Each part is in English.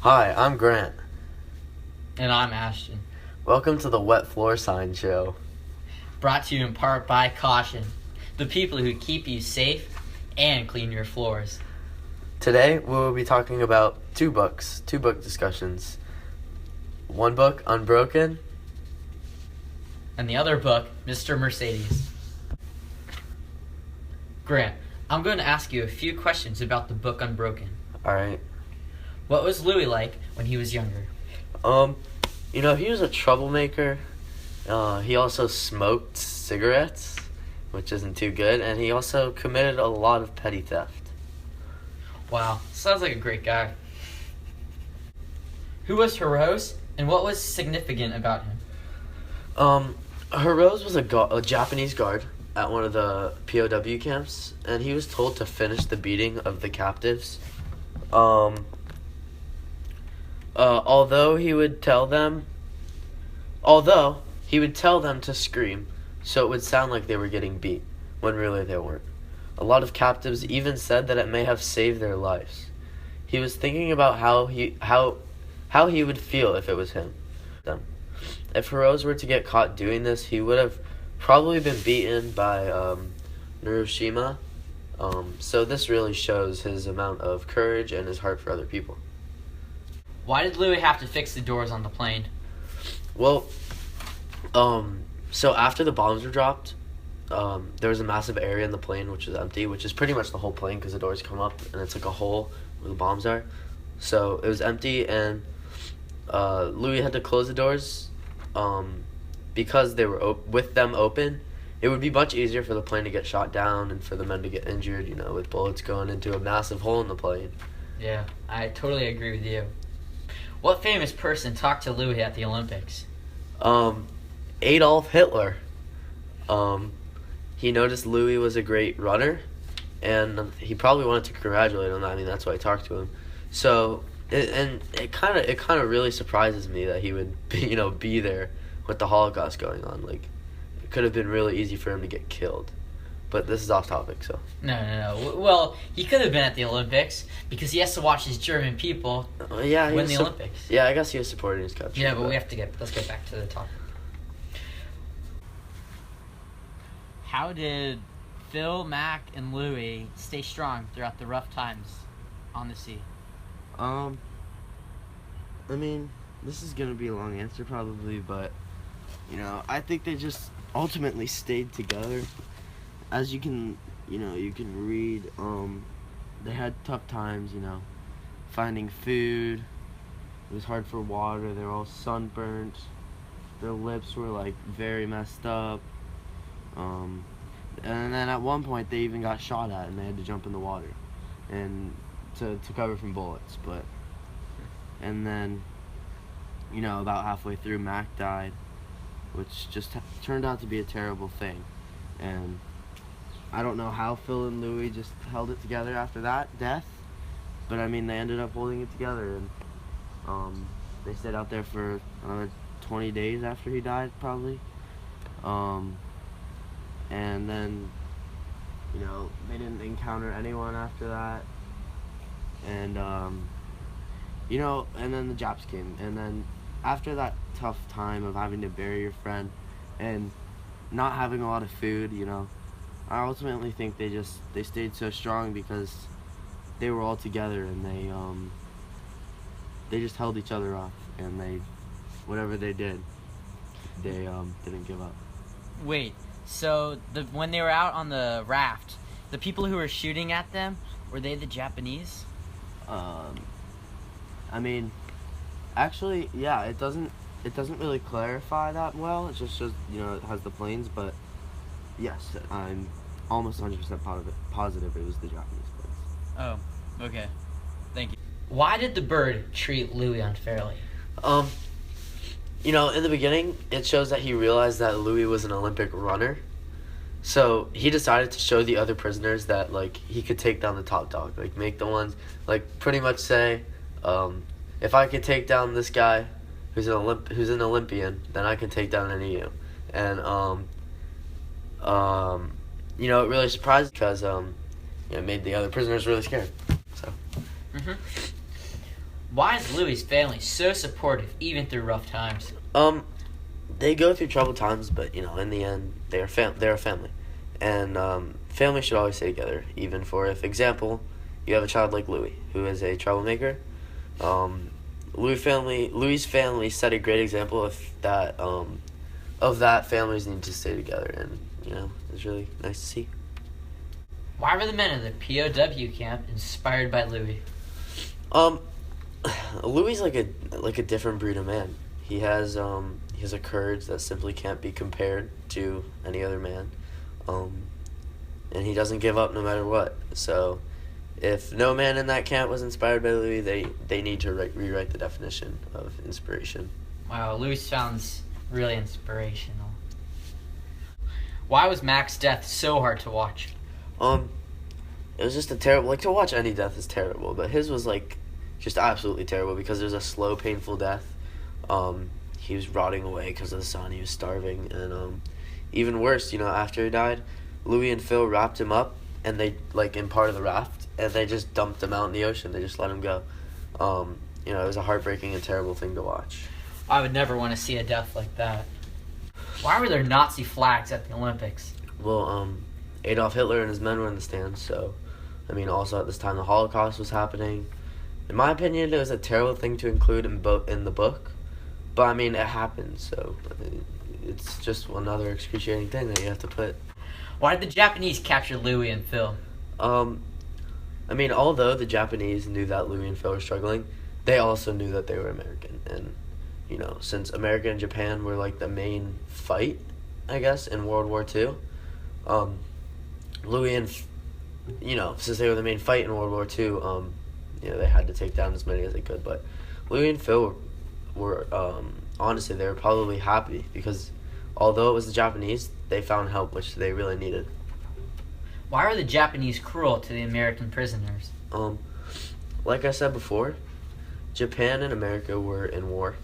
Hi, I'm Grant. And I'm Ashton. Welcome to the Wet Floor Sign Show. Brought to you in part by Caution, the people who keep you safe and clean your floors. Today, we will be talking about two book discussions. One book, Unbroken. And the other book, Mr. Mercedes. Grant, I'm going to ask you a few questions about the book Unbroken. Alright. What was Louis like when he was younger? He was a troublemaker. He also smoked cigarettes, which isn't too good, and he also committed a lot of petty theft. Wow, sounds like a great guy. Who was Hirose, and what was significant about him? Hirose was a Japanese guard at one of the POW camps, and he was told to finish the beating of the captives. Although he would tell them to scream, so it would sound like they were getting beat, when really they weren't. A lot of captives even said that it may have saved their lives. He was thinking about how he would feel if it was him. If Hirose were to get caught doing this, he would have probably been beaten by Nirushima. So this really shows his amount of courage and his heart for other people. Why did Louis have to fix the doors on the plane? Well, so after the bombs were dropped, there was a massive area in the plane which was empty, which is pretty much the whole plane because the doors come up and it's like a hole where the bombs are. So it was empty, and Louis had to close the doors because they were with them open. It would be much easier for the plane to get shot down and for the men to get injured, with bullets going into a massive hole in the plane. Yeah, I totally agree with you. What famous person talked to Louis at the Olympics? Adolf Hitler. He noticed Louis was a great runner, and he probably wanted to congratulate him. I mean, that's why I talked to him. So, it kind of really surprises me that he would, be there with the Holocaust going on. Like, it could have been really easy for him to get killed. But this is off topic, so. No. Well, he could have been at the Olympics because he has to watch his German people win the Olympics. Yeah, I guess he was supporting his country. Yeah, but let's get back to the topic. How did Phil, Mac, and Louis stay strong throughout the rough times on the sea? I mean, this is gonna be a long answer probably, but I think they just ultimately stayed together. As you can read, they had tough times, finding food. It was hard for water. They were all sunburnt. Their lips were like very messed up. And then at one point they even got shot at and they had to jump in the water and to cover from bullets. And then, about halfway through, Mac died, which just turned out to be a terrible thing. And I don't know how Phil and Louis just held it together after that death, but I mean, they ended up holding it together, and they stayed out there for another 20 days after he died, probably. And then, they didn't encounter anyone after that, and and then the Japs came, and then after that tough time of having to bury your friend and not having a lot of food, I ultimately think they stayed so strong because they were all together, and they just held each other off, and whatever they did, they didn't give up. Wait, so when they were out on the raft, the people who were shooting at them, were they the Japanese? I mean, actually, yeah, it doesn't really clarify that well. It just shows, it has the planes, but yes, I'm almost 100% positive it was the Japanese planes. Oh, okay. Thank you. Why did the bird treat Louis unfairly? In the beginning, it shows that he realized that Louis was an Olympic runner. So he decided to show the other prisoners that, he could take down the top dog. Make the ones, pretty much say, if I could take down this guy who's an Olympian, then I can take down any of you. And, it really surprised because, it made the other prisoners really scared. So. Mm-hmm. Why is Louis' family so supportive even through rough times? They go through troubled times, but in the end, they're a family, and family should always stay together. Even for, if example, you have a child like Louis, who is a troublemaker. Louis' family set a great example of that families need to stay together, and it's really nice to see. Why were the men of the POW camp inspired by Louis? Louis like a different breed of man. He has a courage that simply can't be compared to any other man, and he doesn't give up no matter what. So, if no man in that camp was inspired by Louis, they need to rewrite the definition of inspiration. Wow, Louis sounds really inspirational. Why was Mac's death so hard to watch? It was just a terrible. To watch any death is terrible, but his was just absolutely terrible because it was a slow, painful death. He was rotting away because of the sun. He was starving, and even worse, after he died, Louis and Phil wrapped him up, and they in part of the raft, and they just dumped him out in the ocean. They just let him go. It was a heartbreaking and terrible thing to watch. I would never want to see a death like that. Why were there Nazi flags at the Olympics? Well, Adolf Hitler and his men were in the stands, so also at this time the Holocaust was happening. In my opinion, it was a terrible thing to include in the book, but it happened, so it's just another excruciating thing that you have to put. Why did the Japanese capture Louis and Phil? Although the Japanese knew that Louis and Phil were struggling, they also knew that they were American, and since America and Japan were the main fight, I guess, in World War II, Louis and since they were the main fight in World War II, they had to take down as many as they could. But Louis and Phil were honestly, they were probably happy because although it was the Japanese, they found help, which they really needed. Why were the Japanese cruel to the American prisoners? Like I said before, Japan and America were in war.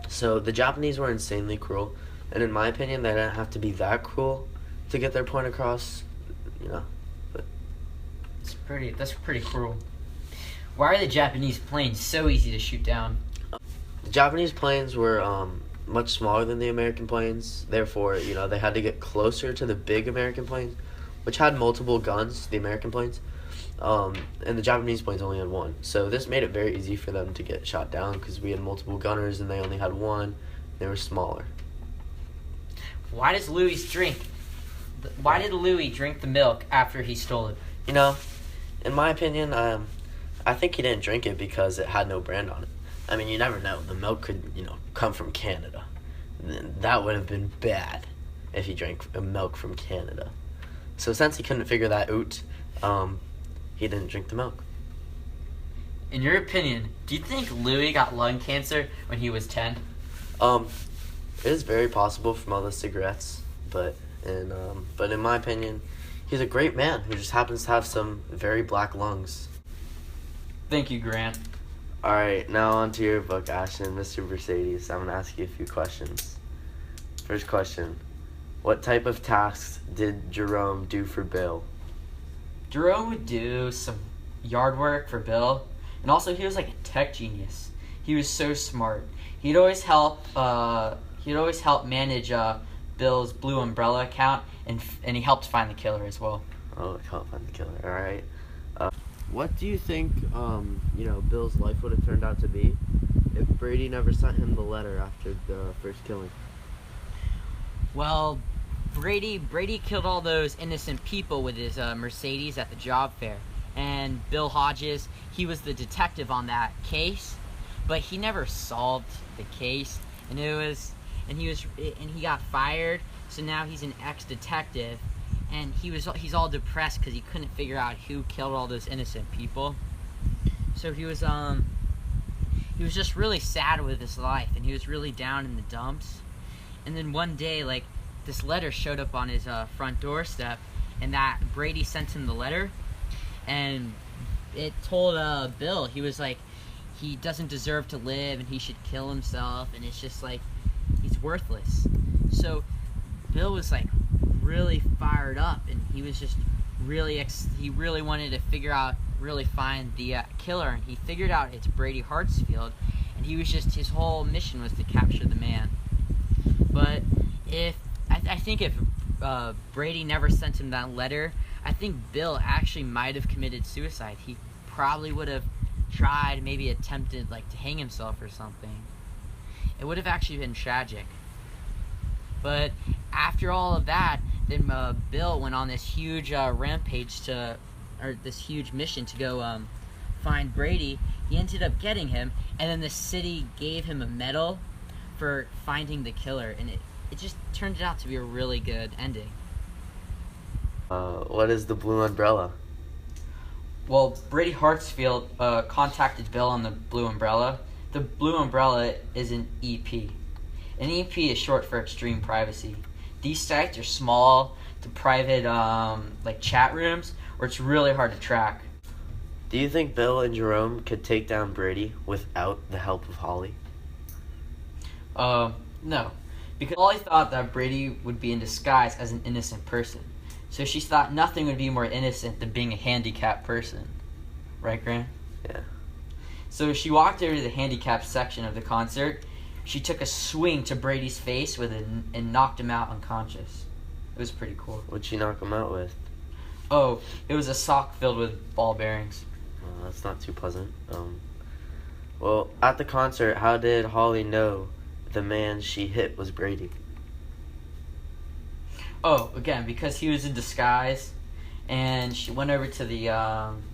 So the Japanese were insanely cruel. And in my opinion, they didn't have to be that cruel to get their point across, But That's pretty cruel. Why are the Japanese planes so easy to shoot down? The Japanese planes were much smaller than the American planes. Therefore, they had to get closer to the big American planes, which had multiple guns, the American planes. And the Japanese planes only had one. So this made it very easy for them to get shot down because we had multiple gunners and they only had one. They were smaller. Why did Louis drink the milk after he stole it? In my opinion, I think he didn't drink it because it had no brand on it. You never know. The milk could, come from Canada. That would have been bad if he drank milk from Canada. So since he couldn't figure that out, he didn't drink the milk. In your opinion, do you think Louis got lung cancer when he was 10? It is very possible from all the cigarettes, but in my opinion, he's a great man who just happens to have some very black lungs. Thank you, Grant. Alright, now on to your book, Ashton, Mr. Mercedes. I'm going to ask you a few questions. First question. What type of tasks did Jerome do for Bill? Jerome would do some yard work for Bill, and also he was like a tech genius. He was so smart. He'd always help manage Bill's Blue Umbrella account, and he helped find the killer as well. Oh, help find the killer. Alright. What do you think, Bill's life would have turned out to be if Brady never sent him the letter after the first killing? Well, Brady killed all those innocent people with his Mercedes at the job fair. And Bill Hodges, he was the detective on that case, but he never solved the case. And he got fired, so now he's an ex-detective. And he's all depressed because he couldn't figure out who killed all those innocent people. So he was just really sad with his life, and he was really down in the dumps. And then one day, this letter showed up on his front doorstep, and that Brady sent him the letter, and it told Bill he was he doesn't deserve to live, and he should kill himself, and it's just he's worthless. So Bill was really fired up, and he was just he really wanted to really find the killer, and he figured out it's Brady Hartsfield, and his whole mission was to capture the man. But I think if Brady never sent him that letter, I think Bill actually might have committed suicide. He probably would have tried, maybe attempted to hang himself or something. It would have actually been tragic. But after all of that, then Bill went on this huge this huge mission to go find Brady. He ended up getting him, and then the city gave him a medal for finding the killer, and it just turned out to be a really good ending. What is the Blue Umbrella? Well, Brady Hartsfield contacted Bill on the Blue Umbrella. The Blue Umbrella is an EP. An EP is short for extreme privacy. These sites are small, to private chat rooms where it's really hard to track. Do you think Bill and Jerome could take down Brady without the help of Holly? No. Because Holly thought that Brady would be in disguise as an innocent person. So she thought nothing would be more innocent than being a handicapped person. Right, Grant? Yeah. So she walked over to the handicapped section of the concert. She took a swing to Brady's face with it and knocked him out unconscious. It was pretty cool. What'd she knock him out with? Oh, it was a sock filled with ball bearings. That's not too pleasant. Well, at the concert, how did Holly know the man she hit was Brady? Oh, again, because he was in disguise, and she went over to the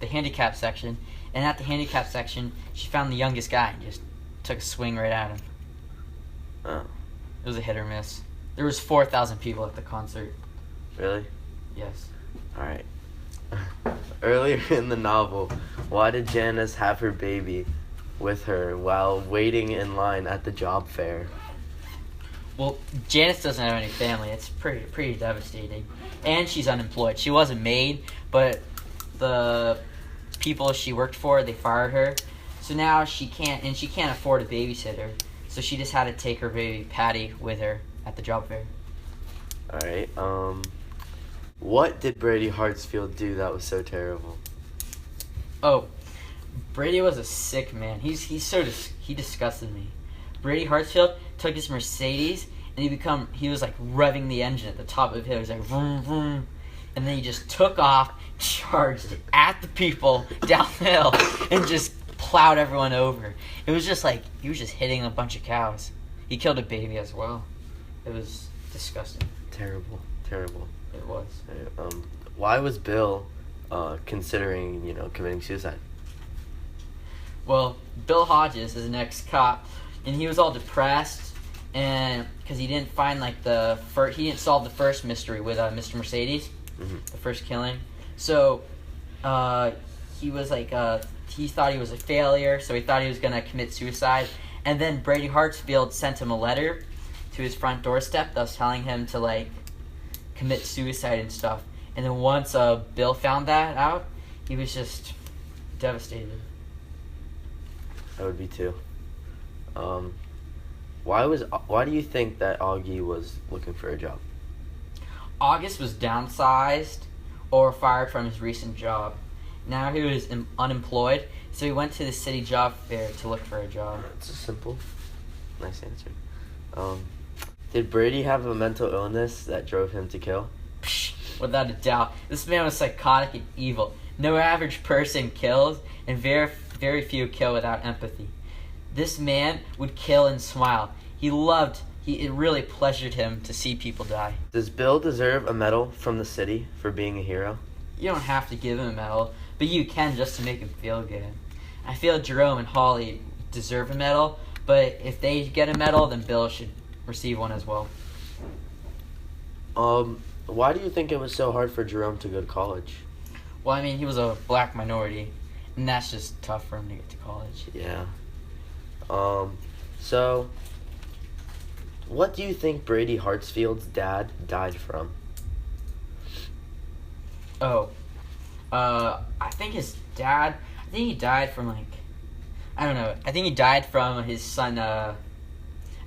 handicap section, and at the handicap section, she found the youngest guy and just took a swing right at him. Oh. It was a hit or miss. There was 4,000 people at the concert. Really? Yes. Alright. Earlier in the novel, why did Janice have her baby with her while waiting in line at the job fair? Well, Janice doesn't have any family. It's pretty devastating. And she's unemployed. She was a maid, but the people she worked for, they fired her. So now she can't afford a babysitter. So she just had to take her baby Patty with her at the job fair. Alright, what did Brady Hartsfield do that was so terrible? Oh, Brady was a sick man. He disgusted me. Brady Hartsfield took his Mercedes and he was revving the engine at the top of it. It was like vroom vroom, and then he just took off, charged at the people down the hill, and just plowed everyone over. It was just he was just hitting a bunch of cows. He killed a baby as well. It was disgusting. Terrible. It was. Why was Bill considering, committing suicide? Well, Bill Hodges is an ex-cop, and he was all depressed, and because he didn't find he didn't solve the first mystery with Mr. Mercedes, the first killing. So he was he thought he was a failure, so he thought he was gonna commit suicide. And then Brady Hartsfield sent him a letter to his front doorstep, thus telling him to commit suicide and stuff. And then once Bill found that out, he was just devastated. I would be too. Why do you think that Augie was looking for a job? August was downsized or fired from his recent job. Now he was unemployed, so he went to the city job fair to look for a job. It's a simple, nice answer. Did Brady have a mental illness that drove him to kill? Psh, without a doubt. This man was psychotic and evil. No average person kills, and very few kill without empathy. This man would kill and smile. It really pleasured him to see people die. Does Bill deserve a medal from the city for being a hero? You don't have to give him a medal, but you can just to make him feel good. I feel Jerome and Holly deserve a medal, but if they get a medal, then Bill should receive one as well. Why do you think it was so hard for Jerome to go to college? Well, I mean, he was a black minority, and that's just tough for him to get to college. Yeah. So, what do you think Brady Hartsfield's dad died from? Oh, I think he died from I don't know. I think he died from his son, I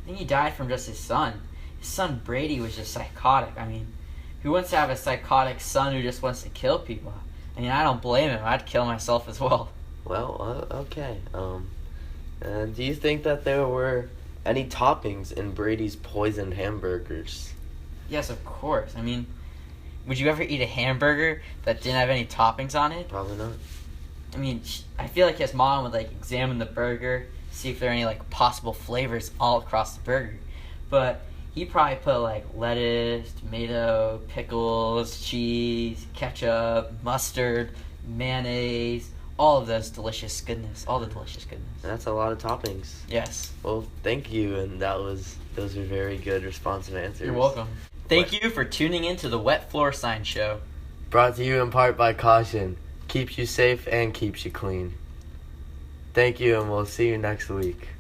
think he died from just his son. His son Brady was just psychotic. I mean, Who wants to have a psychotic son who just wants to kill people? I mean, I don't blame him. I'd kill myself as well. Well, okay. And do you think that there were any toppings in Brady's poisoned hamburgers? Yes, of course. I mean, would you ever eat a hamburger that didn't have any toppings on it? Probably not. I mean, I feel like his mom would, like, examine the burger, see if there are any, like, possible flavors all across the burger. But he probably put, like, lettuce, tomato, pickles, cheese, ketchup, mustard, mayonnaise, all of those delicious goodness. All the delicious goodness. That's a lot of toppings. Yes. Well, thank you, and those were very good responsive answers. You're welcome. Thank you for tuning in to the Wet Floor Sign Show. Brought to you in part by Caution. Keeps you safe and keeps you clean. Thank you, and we'll see you next week.